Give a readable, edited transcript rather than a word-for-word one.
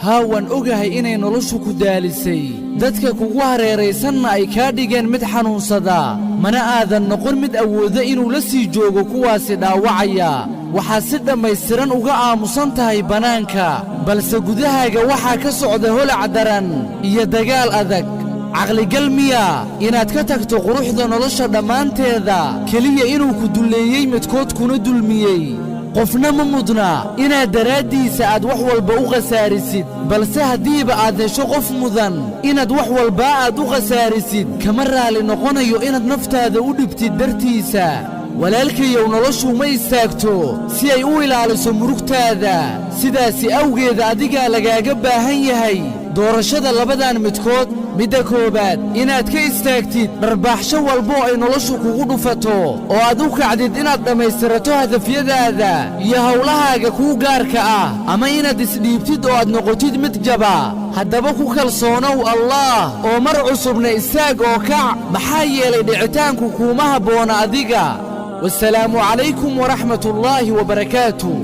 هاوان أوغاهي إني نولوشو كداليسي دادكا كوغو هريريسانا أي كاديغان مد حنونسادا منا آذان نقول مد أووذا إنو لسي جوغو كواسي داوعيا waxaa si dhammaystiran uga aamusan tahay bannaanka balse gudahaaga waxaa ka socda holac daran iyo dagaal adag caqligal miya inaad ka tagto quruxda nolosha dhammaanteeda keliya inuu ku dulleeyey midkood kuna dulmiyey qofna ma mudna inaad daraaddiisa aad wax walba u khasaarisid balse haddiiba aad hesho qof mudan inaad wax walba aad u khasaarisid kama raali noqonayo inaad naftaada u dhibtid dartiisa walaalkayow noloshu ma istaagto si ay u ilaaliso murugtaada sidaasi awgeeda adigaa lagaaga baahan yahay doorashada labadan midkood midda koobaad inaad ka istaagtid dharbaaxsho walbo ay noloshu kugu dhufato oo aad u kacdid inaad dhammaystirato hadafyadaada iyo howlahaaga kuu gaarka ah ama inaad isdhiibtid oo aad noqotid mid jaba haddaba ku kalsoonow allaah oo mar cusubna istaag oo kac maxaa yeelay dhicitaanku kuuma habboona adiga والسلام عليكم ورحمة الله وبركاته.